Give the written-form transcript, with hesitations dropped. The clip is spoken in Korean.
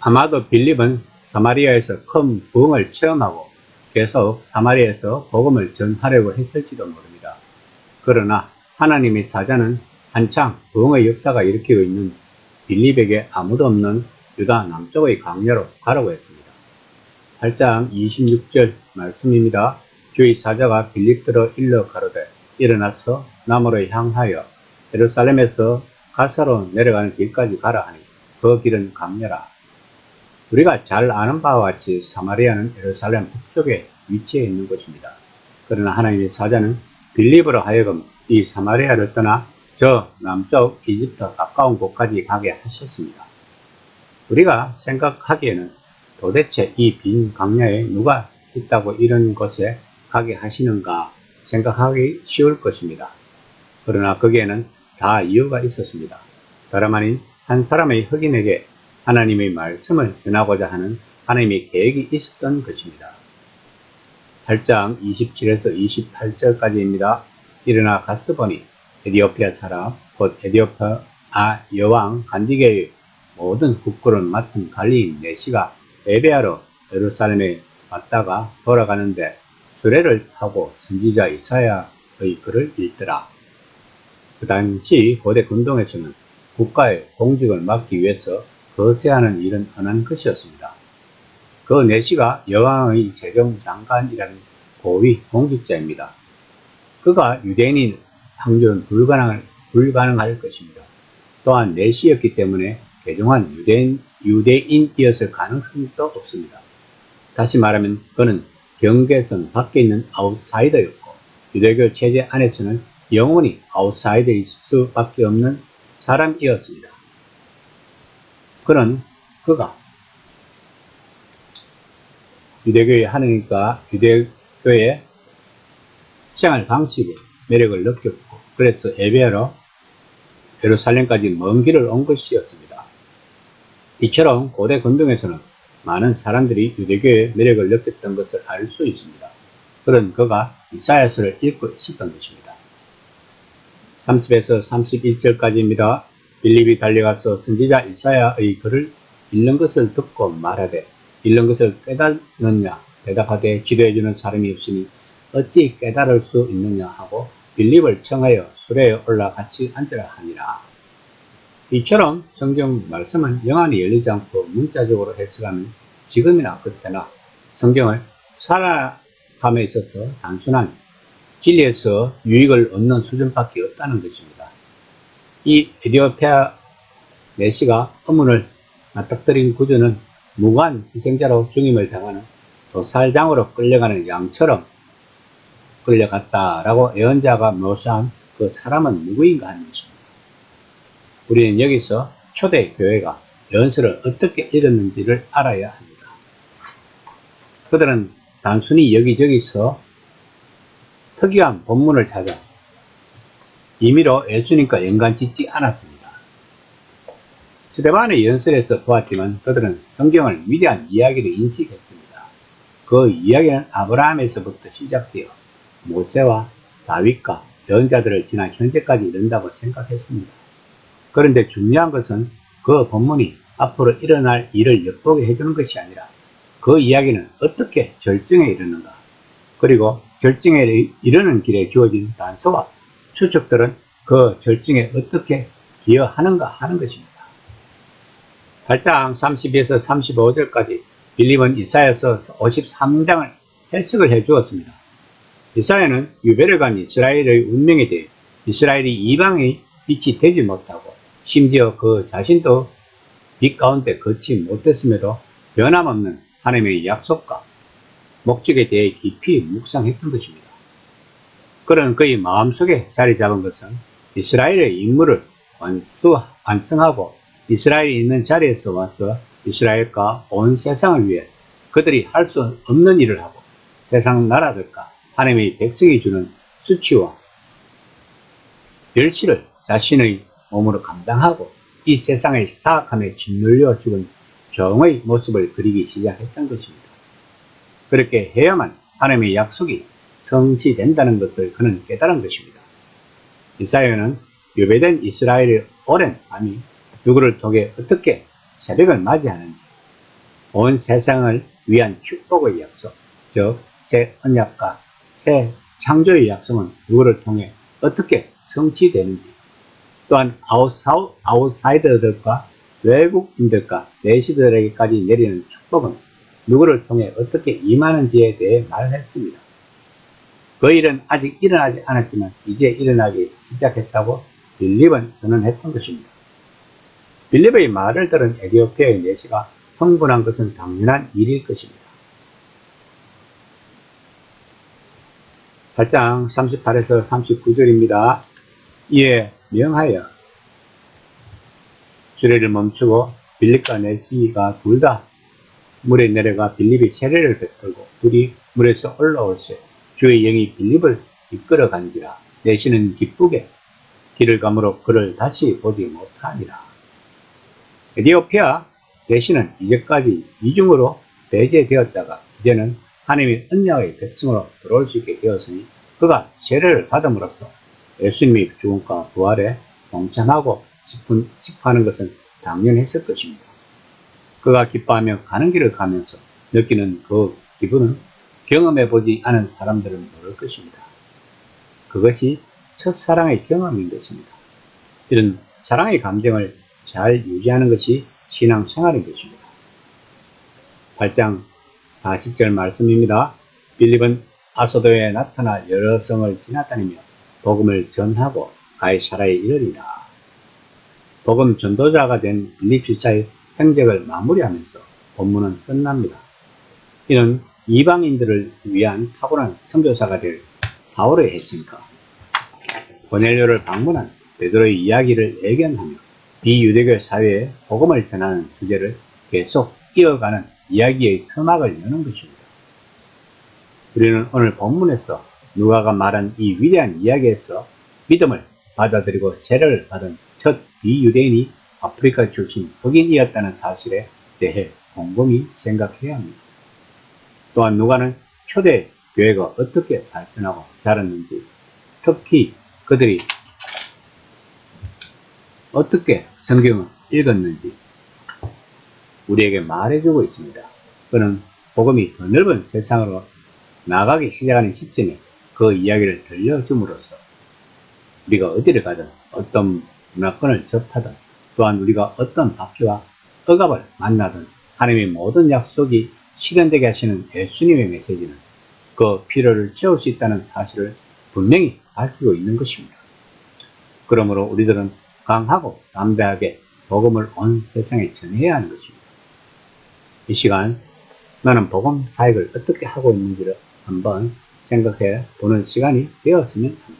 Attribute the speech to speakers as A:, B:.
A: 아마도 빌립은 사마리아에서 큰 부흥을 체험하고 계속 사마리아에서 복음을 전하려고 했을지도 모릅니다. 그러나 하나님의 사자는 한창 부흥의 역사가 일으키고 있는 빌립에게 아무도 없는 유다 남쪽의 광야로 가라고 했습니다. 8장 26절 말씀입니다. 주의 사자가 빌립들어 일러 가로되 일어나서 남으로 향하여 예루살렘에서 가사로 내려가는 길까지 가라 하니 그 길은 광야라. 우리가 잘 아는 바와 같이 사마리아는 예루살렘 북쪽에 위치해 있는 곳입니다. 그러나 하나님의 사자는 빌립으로 하여금 이 사마리아를 떠나 저 남쪽 이집트 가까운 곳까지 가게 하셨습니다. 우리가 생각하기에는 도대체 이 빈 광야에 누가 있다고 이런 곳에 가게 하시는가 생각하기 쉬울 것입니다. 그러나 거기에는 다 이유가 있었습니다. 다름 아닌 한 사람의 흑인에게 하나님의 말씀을 전하고자 하는 하나님의 계획이 있었던 것입니다. 8장 27에서 28절까지입니다. 일어나 가서 보니 에디오피아 사람 곧 에디오피아 여왕 간디게의 모든 국고를 맡은 관리인 내시가 에베아로 예루살렘에 왔다가 돌아가는데 수레를 타고 선지자 이사야의 글을 읽더라. 그 당시 고대 근동에서는 국가의 공직을 맡기 위해서 거세하는 일은 흔한 것이었습니다. 그 내시가 여왕의 재정장관이라는 고위 공직자입니다. 그가 유대인인 확률은 불가능할 것입니다. 또한 내시였기 때문에 개종한 유대인이었을 가능성도 없습니다. 다시 말하면 그는 경계선 밖에 있는 아웃사이더였고 유대교 체제 안에서는 영원히 아웃사이더일 수밖에 없는 사람이었습니다. 그가 유대교의 하느님과 유대교의 생활 방식에 매력을 느꼈고 그래서 에베아로 예루살렘까지 먼 길을 온 것이었습니다. 이처럼 고대 근동에서는 많은 사람들이 유대교의 매력을 느꼈던 것을 알 수 있습니다. 그런 그가 이사야서를 읽고 있었던 것입니다. 30에서 31절까지입니다. 빌립이 달려가서 선지자 이사야의 글을 읽는 것을 듣고 말하되 읽는 것을 깨닫느냐 대답하되 지도해주는 사람이 없으니 어찌 깨달을 수 있느냐 하고 빌립을 청하여 수레에 올라 같이 앉으라 하니라. 이처럼 성경 말씀은 영안이 열리지 않고 문자적으로 해석하면 지금이나 그때나 성경을 살아감에 있어서 단순한 진리에서 유익을 얻는 수준밖에 없다는 것입니다. 이 에디오피아 내시가 의문을 맞닥뜨린 구조는 무고한 희생자로 죽임을 당하는 도살장으로 끌려가는 양처럼 끌려갔다라고 예언자가 묘사한 그 사람은 누구인가 하는 것입니다. 우리는 여기서 초대 교회가 연설을 어떻게 읽었는지를 알아야 합니다. 그들은 단순히 여기저기서 특이한 본문을 찾아 임의로 예수님과 연관짓지 않았습니다. 스데반의 연설에서 보았지만 그들은 성경을 위대한 이야기로 인식했습니다. 그 이야기는 아브라함에서부터 시작되어 모세와 다윗과 예언자들을 지나 현재까지 이른다고 생각했습니다. 그런데 중요한 것은 그 본문이 앞으로 일어날 일을 엿보게 해주는 것이 아니라 그 이야기는 어떻게 절정에 이르는가 그리고 절정에 이르는 길에 주어진 단서와 추측들은 그 절정에 어떻게 기여하는가 하는 것입니다. 8장 32에서 35절까지 빌립은 이사야서 53장을 해석을 해 주었습니다. 이사야는 유배를 간 이스라엘의 운명에 대해 이스라엘이 이방의 빛이 되지 못하고 심지어 그 자신도 빛 가운데 걷지 못했음에도 변함없는 하나님의 약속과 목적에 대해 깊이 묵상했던 것입니다. 그런 그의 마음속에 자리 잡은 것은 이스라엘의 임무를 완성하고 이스라엘이 있는 자리에서 와서 이스라엘과 온 세상을 위해 그들이 할 수 없는 일을 하고 세상 나라들과 하나님의 백성이 주는 수치와 멸시를 자신의 몸으로 감당하고 이 세상의 사악함에 짓눌려 죽은 종의 모습을 그리기 시작했던 것입니다. 그렇게 해야만 하나님의 약속이 성취된다는 것을 그는 깨달은 것입니다. 이사야는 유배된 이스라엘의 오랜 밤이 누구를 통해 어떻게 새벽을 맞이하는지 온 세상을 위한 축복의 약속, 즉 새 언약과 새 창조의 약속은 누구를 통해 어떻게 성취되는지, 또한 아웃사이더들과 외국인들과 내시들에게까지 내리는 축복은 누구를 통해 어떻게 임하는지에 대해 말했습니다. 그 일은 아직 일어나지 않았지만 이제 일어나기 시작했다고 빌립은 선언했던 것입니다. 빌립의 말을 들은 에티오피아의 내시가 흥분한 것은 당연한 일일 것입니다. 8장 38에서 39절입니다. 이에 명하여 수레를 멈추고 빌립과 내시가 둘 다 물에 내려가 빌립이 세례를 베풀고 둘이 물에서 올라올세 주의 영이 빌립을 이끌어 간지라. 내시는 기쁘게 길을 가므로 그를 다시 보지 못하니라. 에티오피아 내시는 이제까지 이중으로 배제되었다가 이제는 하나님의 언약의 백성으로 들어올 수 있게 되었으니 그가 세례를 받음으로써 예수님의 죽음과 부활에 동참하고 싶어하는 것은 당연했을 것입니다. 그가 기뻐하며 가는 길을 가면서 느끼는 그 기분은 경험해보지 않은 사람들은 모를 것입니다. 그것이 첫사랑의 경험인 것입니다. 이런 사랑의 감정을 잘 유지하는 것이 신앙생활인 것입니다. 8장 40절 말씀입니다. 빌립은 아소도에 나타나 여러 성을 지나다니며 복음을 전하고 가이사라에 이르리라. 복음 전도자가 된 빌립 집사의 행적을 마무리하면서 본문은 끝납니다. 이는 이방인들을 위한 탁월한 선교사가 될 사울의 했으니까 고넬료를 방문한 베드로의 이야기를 애견하며 비유대교 사회에 복음을 전하는 주제를 계속 이어가는 이야기의 서막을 여는 것입니다. 우리는 오늘 본문에서 누가가 말한 이 위대한 이야기에서 믿음을 받아들이고 세례를 받은 첫 비유대인이 아프리카 출신 흑인이었다는 사실에 대해 곰곰이 생각해야 합니다. 또한 누가는 초대 교회가 어떻게 발전하고 자랐는지, 특히 그들이 어떻게 성경을 읽었는지 우리에게 말해주고 있습니다. 그는 복음이 더 넓은 세상으로 나가기 시작하는 시점에 그 이야기를 들려줌으로써 우리가 어디를 가든 어떤 문화권을 접하든 또한 우리가 어떤 바퀴와 억압을 만나든 하나님의 모든 약속이 실현되게 하시는 예수님의 메시지는 그 필요를 채울 수 있다는 사실을 분명히 밝히고 있는 것입니다. 그러므로 우리들은 강하고 담대하게 복음을 온 세상에 전해야 하는 것입니다. 이 시간 나는 복음 사역을 어떻게 하고 있는지를 한번 생각해 보는 시간이 되었으면 합니다.